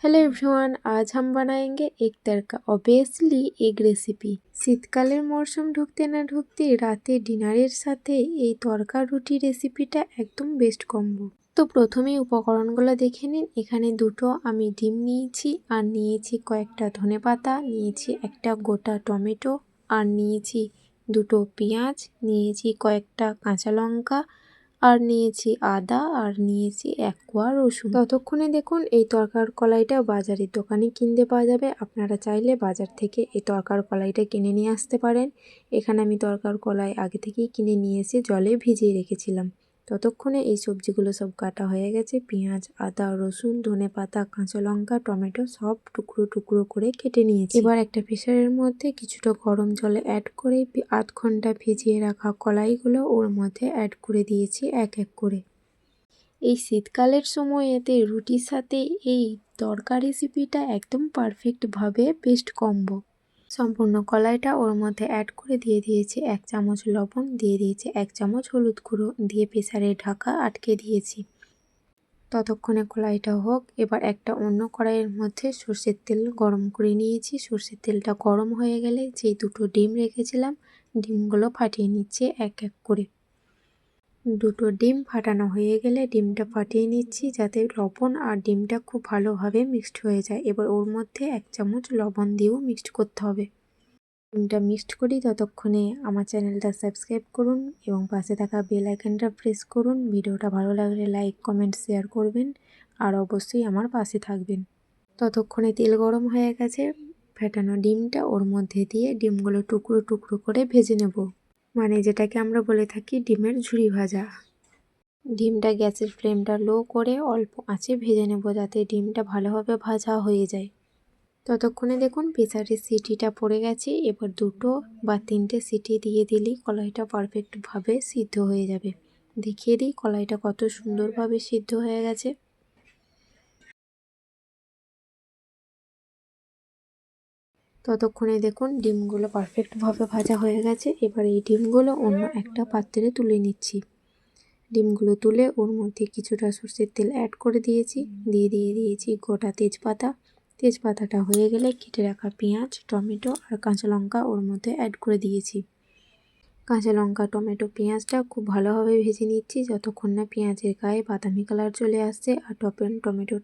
Hello everyone, आज हम बनाएंगे एक तड़का। Obviously egg रेसिपি। শীতকালের মরশুম ঢুকতে না ঢুকতেই রাতে ডিনারের সাথে এই তড়কা রুটি রেসিপিটা একদম বেস্ট কম্বো। তো প্রথমেই উপকরণগুলো দেখে নিন। এখানে দুটো আমি ডিম নিয়েছি, আর নিয়েছি কয়েকটা ধনেপাতা, নিয়েছি একটা গোটা টমেটো, আর নিয়েছি দুটো পেঁয়াজ, নিয়েছি কয়েকটা কাঁচা লঙ্কা, আর নিয়েছি আদা, আর নিয়েছি এক কোয়া রসুন। ততক্ষণে দেখুন এই তরকার কলাইটা বাজারের দোকানে কিনতে পাওয়া যাবে। আপনারা চাইলে বাজার থেকে এই তরকার কলাইটা কিনে নিয়ে আসতে পারেন। এখানে আমি তরকার কলাই আগে থেকেই কিনে নিয়ে এসে জলে ভিজিয়ে রেখেছিলাম। ততক্ষণে এই সবজিগুলো সব কাটা হয়ে গেছে। পেঁয়াজ, আদা, রসুন, ধনেপাতা, কাঁচা লঙ্কা, টমেটো সব টুকরো টুকরো করে কেটে নিয়েছি। এবার একটা প্রেসারের মধ্যে কিছুটা গরম জলে অ্যাড করে আধ ঘন্টা ভিজিয়ে রাখা কলাইগুলো ওর মধ্যে অ্যাড করে দিয়েছি এক এক করে। এই শীতকালের সময়েতে রুটির সাথে এই তড়কা রেসিপিটা একদম পারফেক্টভাবে বেস্ট কম্বো। সম্পূর্ণ কলাইটা ওর মধ্যে অ্যাড করে দিয়ে দিয়েছি 1 চামচ লবণ, দিয়ে দিয়েছি 1 চামচ হলুদ গুঁড়ো, দিয়ে প্রেসারে ঢাকা আটকে দিয়েছি। ততক্ষণে কলাইটা হোক। এবার একটা অন্য কড়াইয়ের মধ্যে সর্ষের তেল গরম করে নিয়েছি। সর্ষের তেলটা গরম হয়ে গেলে যেই দুটো ডিম রেখেছিলাম ডিমগুলো ফাটিয়ে নিচ্ছি এক এক করে। দুটো ডিম ফাটানো হয়ে গেলে ডিমটা ফাটিয়ে নিচ্ছি যাতে লবণ আর ডিমটা খুব ভালোভাবে মিক্সড হয়ে যায়। এবার ওর মধ্যে 1 চামচ লবণ দিয়েও মিক্সড করতে হবে। ডিমটা মিক্সড করি ততক্ষণে আমার চ্যানেলটা সাবস্ক্রাইব করুন এবং পাশে থাকা বেল আইকনটা প্রেস করুন। ভিডিওটা ভালো লাগলে লাইক, কমেন্ট, শেয়ার করবেন আর অবশ্যই আমার পাশে থাকবেন। ততক্ষণে তেল গরম হয়ে গেছে। ফেটানো ডিমটা ওর মধ্যে দিয়ে ডিমগুলো টুকরো টুকরো করে ভেজে নেব, মানে যেটাকে আমরা বলে থাকি ডিমের ঝুরি ভাজা। ডিমটা গ্যাসের ফ্লেমটা লো করে অল্প আঁচে ভেজে নেব যাতে ডিমটা ভালোভাবে ভাজা হয়ে যায়। ততক্ষণে দেখুন প্রেসারের সিটিটা পড়ে গেছে। এবার 2 বা 3টে সিটি দিয়ে দিলেই কলাইটা পারফেক্টভাবে সিদ্ধ হয়ে যাবে। দেখিয়ে দিই কলাইটা কত সুন্দরভাবে সিদ্ধ হয়ে গেছে। ততক্ষণে দেখুন ডিমগুলো পারফেক্টভাবে ভাজা হয়ে গেছে। এবার এই ডিমগুলো অন্য একটা পাত্রে তুলে নিচ্ছি। ডিমগুলো তুলে ওর মধ্যে কিছুটা সর্ষের তেল অ্যাড করে দিয়েছি, দিয়ে দিয়েছি গোটা তেজপাতা। তেজপাতাটা হয়ে গেলে কেটে রাখা পেঁয়াজ, টমেটো আর কাঁচা লঙ্কা ওর মধ্যে অ্যাড করে দিয়েছি। কাঁচা লঙ্কা, টমেটো, পেঁয়াজটা খুব ভালোভাবে ভেজে নিচ্ছি যতক্ষণ না পেঁয়াজের গায়ে বাদামি কালার চলে আসছে আর টমেটো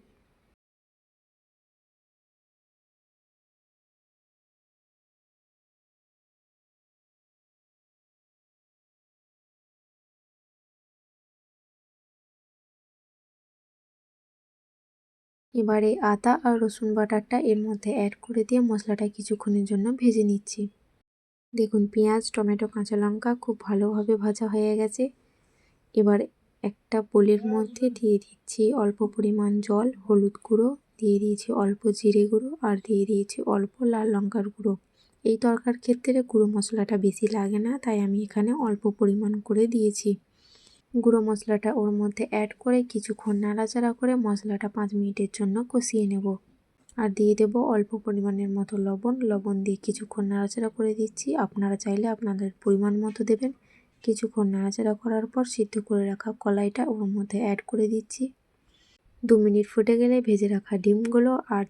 এবারে আদা আর রসুন বাটারটা এর মধ্যে অ্যাড করে দিয়ে মশলাটা কিছুক্ষণের জন্য ভেজে নিচ্ছি। দেখুন পেঁয়াজ, টমেটো, কাঁচা লঙ্কা খুব ভালোভাবে ভাজা হয়ে গেছে। এবার একটা বোলের মধ্যে দিয়ে দিচ্ছি অল্প পরিমাণ জল, হলুদ গুঁড়ো, দিয়ে দিয়েছি অল্প জিরে গুঁড়ো, আর দিয়ে দিয়েছি অল্প লাল লঙ্কার গুঁড়ো। এই তরকার ক্ষেত্রে গুঁড়ো মশলাটা বেশি লাগে না, তাই আমি এখানে অল্প পরিমাণ করে দিয়েছি। গুঁড়ো মশলাটা ওর মধ্যে অ্যাড করে কিছুক্ষণ নাড়াচাড়া করে মশলাটা 5 মিনিটের জন্য কষিয়ে নেব। আর দিয়ে দেব অল্প পরিমাণের মতো লবণ দিয়ে কিছুক্ষণ নাড়াচাড়া করে দিচ্ছি। আপনারা চাইলে আপনাদের পরিমাণ মতো দেবেন। কিছুক্ষণ নাড়াচাড়া করার পর সিদ্ধ করে রাখা কলাইটা ওর মধ্যে অ্যাড করে দিচ্ছি। 2 মিনিট ফুটে গেলে ভেজে রাখা ডিমগুলো আর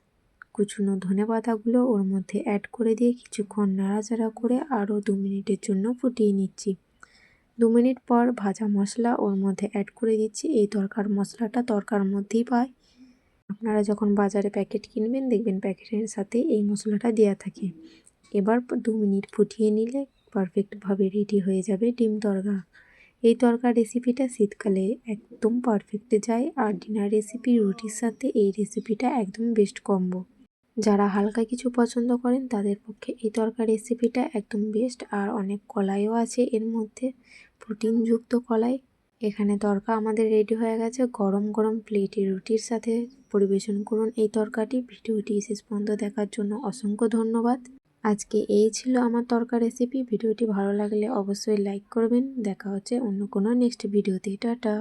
কুচনো ধনেপাতাগুলো ওর মধ্যে অ্যাড করে দিয়ে কিছুক্ষণ নাড়াচাড়া করে আরও 2 মিনিটের জন্য ফুটিয়ে নিচ্ছি। 2 মিনিট পর ভাজা মশলা ওর মধ্যে অ্যাড করে দিচ্ছি। এই তরকার মশলাটা তরকার মধ্যেই পায়। আপনারা যখন বাজারে প্যাকেট কিনবেন দেখবেন প্যাকেটের সাথে এই মশলাটা দেওয়া থাকে। এবার 2 মিনিট ফুটিয়ে নিলে পারফেক্টভাবে রেডি হয়ে যাবে ডিম তরকা। এই তরকা রেসিপিটা শীতকালে একদম পারফেক্ট যায়, আর ডিনার রেসিপি রুটির সাথে এই রেসিপিটা একদম বেস্ট কম্বো। যারা হালকা কিছু পছন্দ করেন তাদের পক্ষে এই তরকা রেসিপিটা একদম বেস্ট। আর অনেক কলাইও আছে এর মধ্যে, প্রোটিনযুক্ত কলাই। এখানে তরকা আমাদের রেডি হয়ে গেছে। গরম গরম প্লেটে রুটির সাথে পরিবেশন করুন এই তরকাটি। ভিডিওটি শেষ পর্যন্ত দেখার জন্য অসংখ্য ধন্যবাদ। আজকে এই ছিল আমার তরকা রেসিপি। ভিডিওটি ভালো লাগলে অবশ্যই লাইক করবেন। দেখা হচ্ছে অন্য কোনো নেক্সট ভিডিওতে। টাটা।